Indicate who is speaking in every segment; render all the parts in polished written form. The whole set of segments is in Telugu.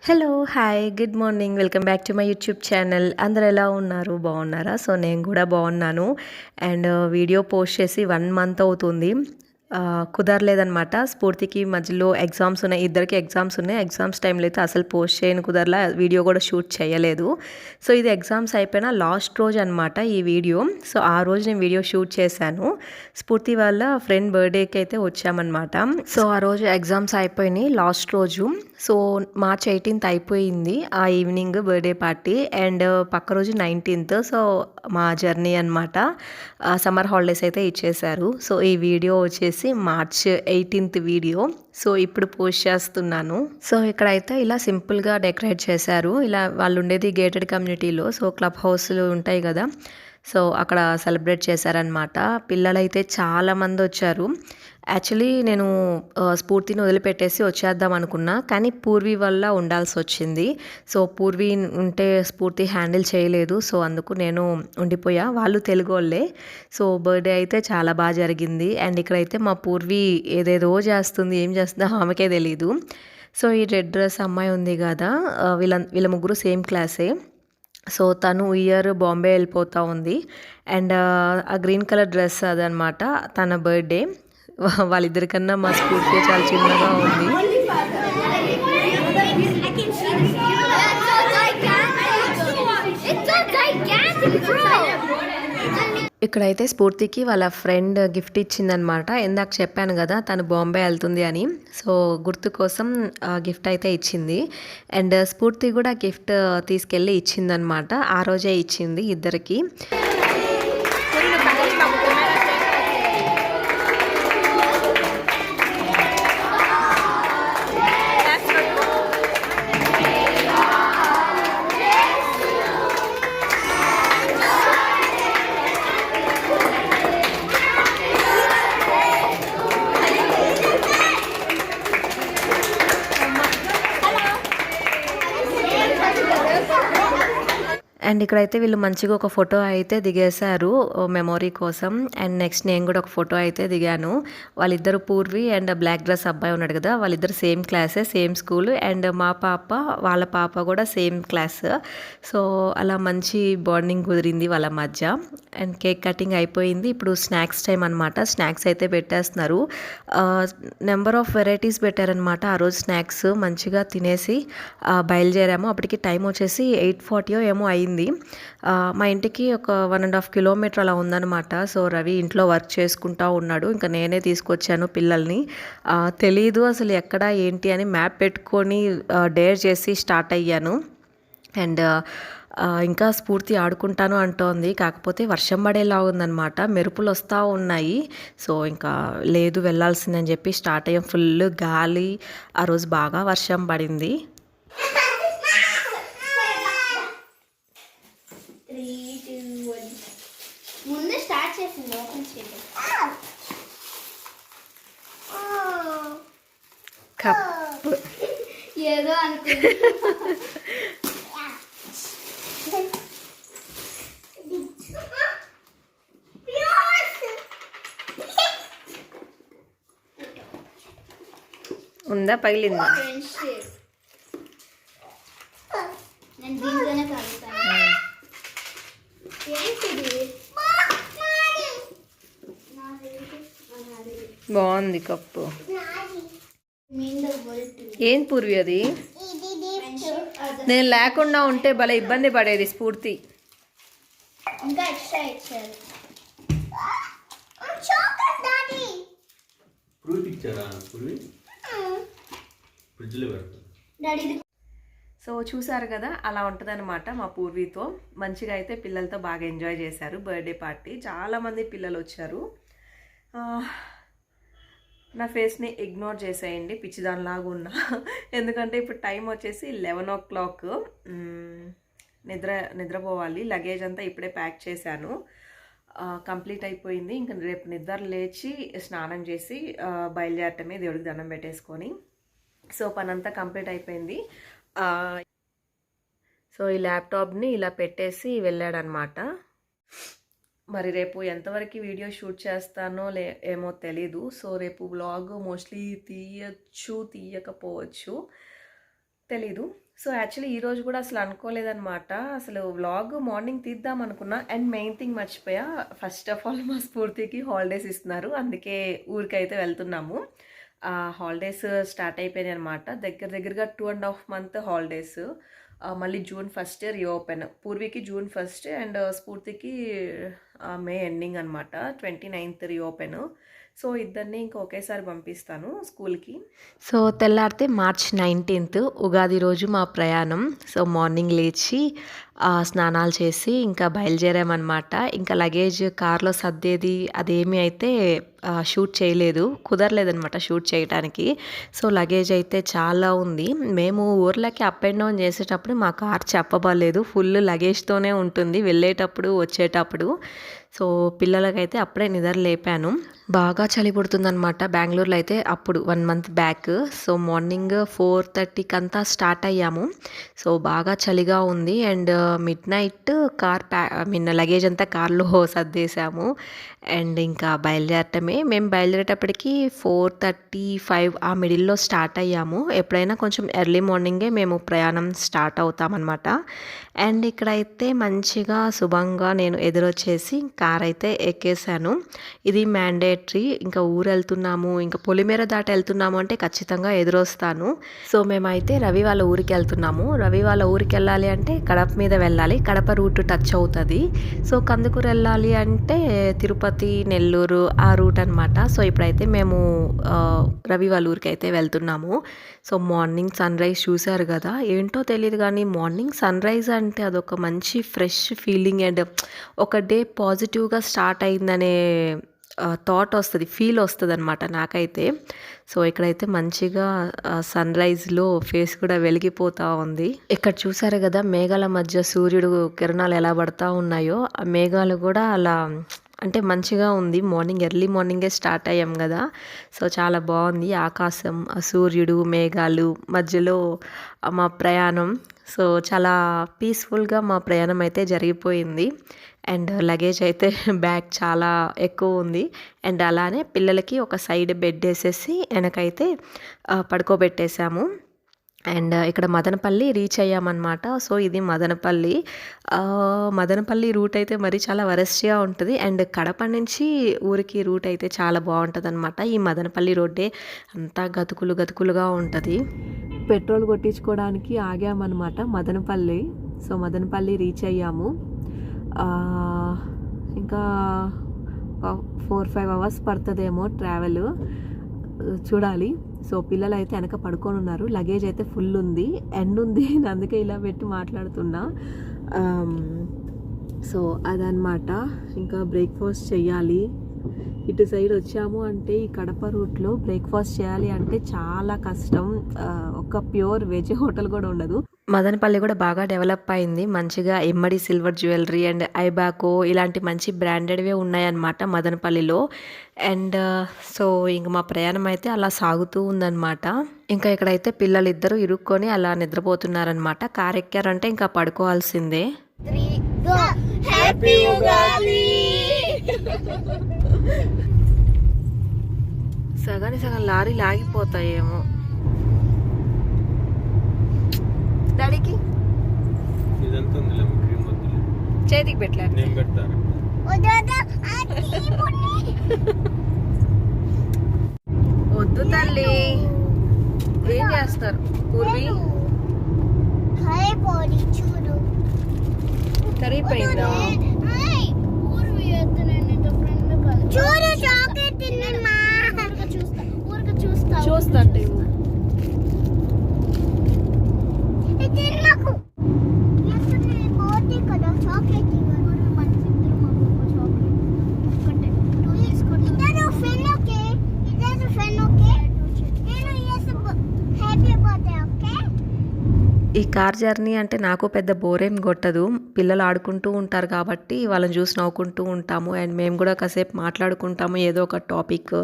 Speaker 1: Hello hi good morning welcome back to my YouTube channel. అందరు ఎలా ఉన్నారు, బాగున్నారా? సో నేను కూడా బాగున్నాను. అండ్ వీడియో పోస్ట్ చేసి 1 మంత్ అవుతుంది. కుదరలేదనమాట. స్ఫూర్తికి మధ్యలో ఎగ్జామ్స్ ఉన్నాయి, ఇద్దరికి ఎగ్జామ్స్ ఉన్నాయి. ఎగ్జామ్స్ టైంలో అయితే అసలు పోస్ట్ చేయను, కుదరలా, వీడియో కూడా షూట్ చేయలేదు. సో ఇది ఎగ్జామ్స్ అయిపోయిన లాస్ట్ రోజు అనమాట ఈ వీడియో. సో ఆ రోజు నేను వీడియో షూట్ చేశాను. స్ఫూర్తి వాళ్ళ ఫ్రెండ్ బర్త్డేకి అయితే వచ్చామన్నమాట. సో ఆ రోజు ఎగ్జామ్స్ అయిపోయినాయి, లాస్ట్ రోజు. సో March 18th అయిపోయింది ఆ ఈవినింగ్ బర్త్డే పార్టీ. అండ్ పక్క రోజు 19th. సో మా జర్నీ అనమాట. సమ్మర్ హాలిడేస్ అయితే ఇచ్చేశారు. సో ఈ వీడియో వచ్చేసి March 18th వీడియో. సో ఇప్పుడు పోస్ట్ చేస్తున్నాను. సో ఇక్కడైతే ఇలా సింపుల్గా డెకరేట్ చేశారు. ఇలా వాళ్ళు ఉండేది గేటెడ్ కమ్యూనిటీలో. సో క్లబ్ హౌస్లు ఉంటాయి కదా, సో అక్కడ సెలబ్రేట్ చేశారనమాట. పిల్లలైతే చాలామంది వచ్చారు. యాక్చువల్లీ నేను స్ఫూర్తిని వదిలిపెట్టేసి వచ్చేద్దాం అనుకున్నా, కానీ పూర్వి వల్ల ఉండాల్సి వచ్చింది. సో పూర్వి ఉంటే స్ఫూర్తి హ్యాండిల్ చేయలేదు. సో అందుకు నేను ఉండిపోయా. వాళ్ళు తెలుగు వాళ్ళే. సో బర్త్డే అయితే చాలా బాగా జరిగింది. అండ్ ఇక్కడైతే మా పూర్వి ఏదేదో చేస్తుంది, ఏం చేస్తుందో ఆమెకే తెలీదు. సో ఈ రెడ్ డ్రెస్ అమ్మాయి ఉంది కదా, వీళ్ళ ముగ్గురు సేమ్ క్లాసే. సో తను ఇయర్ బాంబే వెళ్ళిపోతూ ఉంది. అండ్ ఆ గ్రీన్ కలర్ డ్రెస్ అదనమాట తన బర్త్డే. వాళ్ళిద్దరికన్నా మా స్ఫూర్తి చాలా చిన్నగా ఉంది. ఇక్కడైతే స్ఫూర్తికి వాళ్ళ ఫ్రెండ్ గిఫ్ట్ ఇచ్చిందనమాట. ఇందాక చెప్పాను కదా తను బాంబే వెళ్తుంది అని. సో గుర్తు కోసం గిఫ్ట్ అయితే ఇచ్చింది. అండ్ స్ఫూర్తి కూడా గిఫ్ట్ తీసుకెళ్ళి ఇచ్చిందనమాట. ఆ రోజే ఇచ్చింది ఇద్దరికి. అండ్ ఇక్కడైతే వీళ్ళు మంచిగా ఒక ఫోటో అయితే దిగేశారు మెమొరీ కోసం. అండ్ నెక్స్ట్ నేను కూడా ఒక ఫోటో అయితే దిగాను. వాళ్ళిద్దరు పూర్వి అండ్ బ్లాక్ డ్రెస్ అబ్బాయి ఉన్నాడు కదా, వాళ్ళిద్దరు సేమ్ క్లాసే, సేమ్ స్కూల్. అండ్ మా పాప వాళ్ళ పాప కూడా సేమ్ క్లాస్. సో అలా మంచి బాండింగ్ కుదిరింది వాళ్ళ మధ్య. అండ్ కేక్ కటింగ్ అయిపోయింది. ఇప్పుడు స్నాక్స్ టైం అనమాట. స్నాక్స్ అయితే పెట్టేస్తున్నారు. నెంబర్ ఆఫ్ వెరైటీస్ పెట్టారనమాట ఆ రోజు. స్నాక్స్ మంచిగా తినేసి బయలుదేరాము. అప్పటికి టైం వచ్చేసి 8:40 ఏమో అయింది. మా ఇంటికి ఒక 1.5 కిలోమీటర్ అలా ఉందన్నమాట. సో రవి ఇంట్లో వర్క్ చేసుకుంటా ఉన్నాడు. ఇంకా నేనే తీసుకొచ్చాను పిల్లల్ని. తెలీదు అసలు ఎక్కడ ఏంటి అని మ్యాప్ పెట్టుకొని డేర్ చేసి స్టార్ట్ అయ్యాను. అండ్ ఇంకా స్ఫూర్తి ఆడుకుంటాను అంటోంది. కాకపోతే వర్షం పడేలా ఉందన్నమాట, మెరుపులు వస్తూ ఉన్నాయి. సో ఇంకా లేదు వెళ్ళాల్సిందని చెప్పి స్టార్ట్ అయ్యాం. ఫుల్ గాలి, ఆ రోజు బాగా వర్షం పడింది. కప్
Speaker 2: ఏదో అనుకుంటా
Speaker 1: ఉందా, పగిలిందా?
Speaker 2: నేను దీంట్లోనే కలుగుతాను.
Speaker 1: బాగుంది కప్పు. ఏం పూర్వి అది? నేను లేకుండా ఉంటే భలే ఇబ్బంది పడేది స్ఫూర్తి.
Speaker 2: ఇంకా ఎక్స్ట్రా ఇచ్చారు.
Speaker 1: సో చూసారు కదా, అలా ఉంటుందన్నమాట మా పూర్వీతో. మంచిగా అయితే పిల్లలతో బాగా ఎంజాయ్ చేశారు బర్త్డే పార్టీ. చాలామంది పిల్లలు వచ్చారు. నా ఫేస్ని ఇగ్నోర్ చేసేయండి, పిచ్చిదానిలాగా ఉన్నా. ఎందుకంటే ఇప్పుడు టైం వచ్చేసి 11 o'clock. నిద్రపోవాలి. లగేజ్ అంతా ఇప్పుడే ప్యాక్ చేశాను. కంప్లీట్ అయిపోయింది. ఇంకా రేపు నిద్ర లేచి స్నానం చేసి బయలుదేరటమే, దేవుడికి దండం పెట్టేసుకొని. సో పనంతా కంప్లీట్ అయిపోయింది. సో ఈ ల్యాప్టాప్ని ఇలా పెట్టేసి వెళ్ళాడనమాట. మరి రేపు ఎంతవరకు వీడియో షూట్ చేస్తానో ఏమో తెలీదు. సో రేపు వ్లాగ్ మోస్ట్లీ తీయకపోవచ్చు, తెలీదు. సో యాక్చువల్లీ ఈరోజు కూడా అసలు అనుకోలేదన్నమాట. అసలు వ్లాగ్ మార్నింగ్ తీద్దాం అనుకున్నా. అండ్ మెయిన్ థింగ్ మర్చిపోయా, ఫస్ట్ ఆఫ్ ఆల్ మా స్ఫూర్తికి హాలిడేస్ ఇస్తున్నారు, అందుకే ఊరికైతే వెళ్తున్నాము. హాలిడేస్ స్టార్ట్ అయిపోయినాయి అనమాట. దగ్గరగా 2.5 month హాలిడేస్. మళ్ళీ June 1 రీఓపెన్. పూర్వీకి June 1 అండ్ స్ఫూర్తికి మే ఎండింగ్ అనమాట, 29th రీఓపెన్. సో ఇద్దరిని ఇంకా ఒకేసారి పంపిస్తాను స్కూల్కి. సో తెల్లారితే March 19th ఉగాది రోజు మా ప్రయాణం. సో మార్నింగ్ లేచి స్నానాలు చేసి ఇంకా బయలుదేరామన్నమాట. ఇంకా లగేజ్ కార్లో సర్దేది అదేమీ అయితే షూట్ చేయలేదు, కుదరలేదనమాట షూట్ చేయడానికి. సో లగేజ్ అయితే చాలా ఉంది. మేము ఊర్లకి అప్ అండ్ డౌన్ చేసేటప్పుడు మా కార్ చెప్పబడలేదు, ఫుల్ లగేజ్తోనే ఉంటుంది వెళ్ళేటప్పుడు వచ్చేటప్పుడు. సో పిల్లలకైతే అప్పుడే నిద్ర లేపాను. బాగా చలి పుడుతుందనమాట బెంగళూరులో అయితే అప్పుడు 1 month బ్యాక్. సో మార్నింగ్ 4:30కి అంతా స్టార్ట్ అయ్యాము. సో బాగా చలిగా ఉంది. అండ్ మిడ్నైట్ కార్ లగేజ్ అంతా కార్లో సర్దేశాము. అండ్ ఇంకా బయలుదేరటమే. మేము బయలుదేరేటప్పటికి 4:35 ఆ మిడిల్లో స్టార్ట్ అయ్యాము. ఎప్పుడైనా కొంచెం ఎర్లీ మార్నింగే మేము ప్రయాణం స్టార్ట్ అవుతామన్నమాట. అండ్ ఇక్కడైతే మంచిగా శుభంగా నేను ఎదురొచ్చేసి కార్ అయితే ఎక్కేసాను. ఇది మ్యాండేటరీ. ఇంకా ఊరు వెళ్తున్నాము, ఇంకా పొలిమేర దాటి వెళ్తున్నాము అంటే ఖచ్చితంగా ఎదురొస్తాను. సో మేమైతే రవి వాళ్ళ ఊరికి వెళ్తున్నాము. రవి వాళ్ళ ఊరికి వెళ్ళాలి అంటే కడప మీద వెళ్ళాలి, కడప రూట్ టచ్ అవుతుంది. సో కందుకూరు వెళ్ళాలి అంటే తిరుపతి, నెల్లూరు ఆ రూట్ అనమాట. సో ఇప్పుడైతే మేము రవి వాళ్ళ ఊరికి అయితే వెళ్తున్నాము. సో మార్నింగ్ సన్ రైజ్ చూశారు కదా, ఏంటో తెలియదు కానీ మార్నింగ్ సన్ రైజ్ అంటే అదొక మంచి ఫ్రెష్ ఫీలింగ్ అండ్ ఒక డే పాజిటివ్గా స్టార్ట్ అయిందనే థాట్ వస్తుంది, ఫీల్ వస్తుంది అనమాట నాకైతే. సో ఇక్కడైతే మంచిగా సన్ రైజ్లో ఫేస్ కూడా వెలిగిపోతూ ఉంది. ఇక్కడ చూసారు కదా మేఘాల మధ్య సూర్యుడు కిరణాలు ఎలా పడతా ఉన్నాయో, ఆ మేఘాలు కూడా అలా అంటే మంచిగా ఉంది. ఎర్లీ మార్నింగే స్టార్ట్ అయ్యాం కదా, సో చాలా బాగుంది ఆకాశం, ఆ సూర్యుడు, మేఘాలు మధ్యలో మా ప్రయాణం. సో చాలా పీస్ఫుల్గా మా ప్రయాణం అయితే జరిగిపోయింది. అండ్ లగేజ్ అయితే బ్యాగ్ చాలా ఎక్కువ ఉంది. అండ్ అలానే పిల్లలకి ఒక సైడ్ బెడ్ వేసేసి వెనకైతే పడుకోబెట్టేశాము. అండ్ ఇక్కడ మదనపల్లి రీచ్ అయ్యామన్నమాట. సో ఇది మదనపల్లి రూట్ అయితే మరి చాలా వరస్ట్గా ఉంటుంది. అండ్ కడప నుంచి ఊరికి రూట్ అయితే చాలా బాగుంటుంది అనమాట. ఈ మదనపల్లి రోడ్డే అంతా గతుకులుగా ఉంటుంది. పెట్రోల్ కొట్టించుకోవడానికి ఆగామన్నమాట మదనపల్లి. సో మదనపల్లి రీచ్ అయ్యాము. ఇంకా 4-5 hours పడుతుందేమో ట్రావెల్, చూడాలి. సో పిల్లలు అయితే వెనక పడుకొని ఉన్నారు. లగేజ్ అయితే ఫుల్ ఉంది, ఎండ్ ఉంది, అందుకే ఇలా పెట్టి మాట్లాడుతున్నా. సో అదనమాట. ఇంకా బ్రేక్ఫాస్ట్ చెయ్యాలి. ఇటు సైడ్ వచ్చాము అంటే ఈ కడప రూట్లో బ్రేక్ఫాస్ట్ చేయాలి అంటే చాలా కష్టం. ఒక ప్యూర్ వెజ్ హోటల్ కూడా ఉండదు. మదనపల్లి కూడా బాగా డెవలప్ అయింది. మంచిగా ఇమ్మడి సిల్వర్ జ్యువెలరీ అండ్ ఐబాకో ఇలాంటి మంచి బ్రాండెడ్వే ఉన్నాయన్నమాట మదనపల్లిలో. అండ్ సో ఇంక మా ప్రయాణం అయితే అలా సాగుతూ ఉందన్నమాట. ఇంకా ఇక్కడైతే పిల్లలు ఇద్దరు ఇరుక్కొని అలా నిద్రపోతున్నారనమాట. కార్ ఎక్కారంటే ఇంకా పడుకోవాల్సిందే.
Speaker 2: హ్యాపీ ఉగాది.
Speaker 1: సగం లారీ లాగిపోతాయేమో. డాడీకి చేతికి పెట్టలేదు, వద్దు తల్లి. ఏం చేస్తారు పూర్వి?
Speaker 2: చూడు
Speaker 1: కరిగిపోయిందా?
Speaker 2: చూడు చాక్లెట్ తిన్నా.
Speaker 1: చూస్తాంటే ఈ కార్ జర్నీ అంటే నాకు పెద్ద బోరేం కొట్టదు. పిల్లలు ఆడుకుంటూ ఉంటారు కాబట్టి వాళ్ళని చూసి నవ్వుకుంటూ ఉంటాము. అండ్ మేము కూడా కాసేపు మాట్లాడుకుంటాము ఏదో ఒక టాపిక్.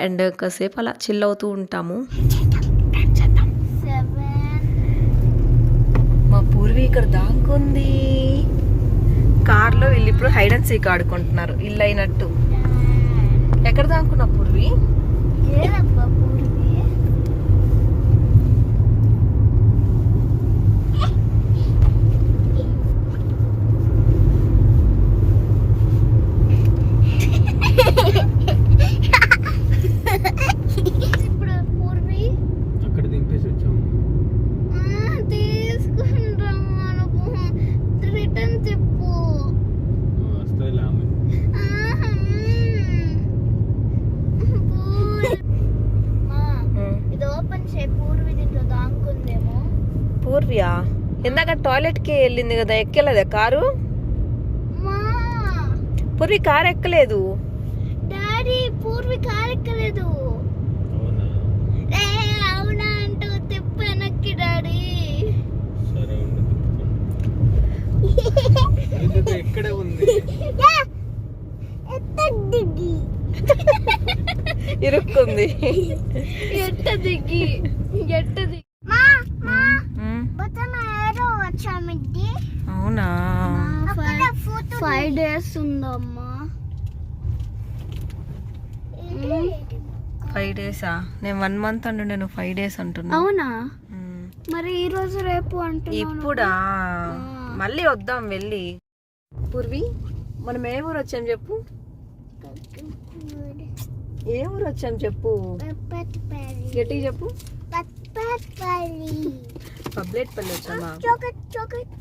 Speaker 1: అండ్ కాసేపు అలా చిల్ అవుతూ ఉంటాము. మా పూర్వీ ఇక్కడ దాక్కుంది కార్లో. వీళ్ళు ఇప్పుడు హైడ్ అండ్ సీక్ ఆడుకుంటున్నారు ఇల్లు అయినట్టు. ఎక్కడ దాక్కున్నా పూర్వీ? పూర్వియా ఇందాక టాయిలెట్కి వెళ్ళింది కదా, ఎక్కలేదా కారు?
Speaker 2: మా
Speaker 1: పూర్వి కారు ఎక్కలేదు.
Speaker 2: డాడీ పూర్వి కారెక్కలేదు.
Speaker 3: అవునా?
Speaker 2: ఏ అవునా అంటూ తిప్పు వెనక్కి డాడీ.
Speaker 3: సరే ఉండు. ఎక్కడ ఉంది?
Speaker 2: దిగి
Speaker 1: ఇరుక్కుంది.
Speaker 2: ఎట్ట దిగి మా మా బతన ఏదో వచ్చామిద్ది.
Speaker 1: అవునా?
Speaker 2: 5 days ఉందమ్మా.
Speaker 1: 5 days-ఆ? నేను 1 month అంటు నేను 5 days అంటున్నా.
Speaker 2: అవునా? మరి ఈ రోజు రేపు అంటున్నాను.
Speaker 1: ఇప్పుడా? మళ్ళీ వద్దాం వెళ్ళి. పూర్వి మనం ఏ ఊరు వచ్చాం చెప్పు? ఏ ఊరు వచ్చాం చెప్పు? గట్టిగా చెప్పు. పబ్లెట్పల్లి వచ్చామా?
Speaker 2: చాక్లెట్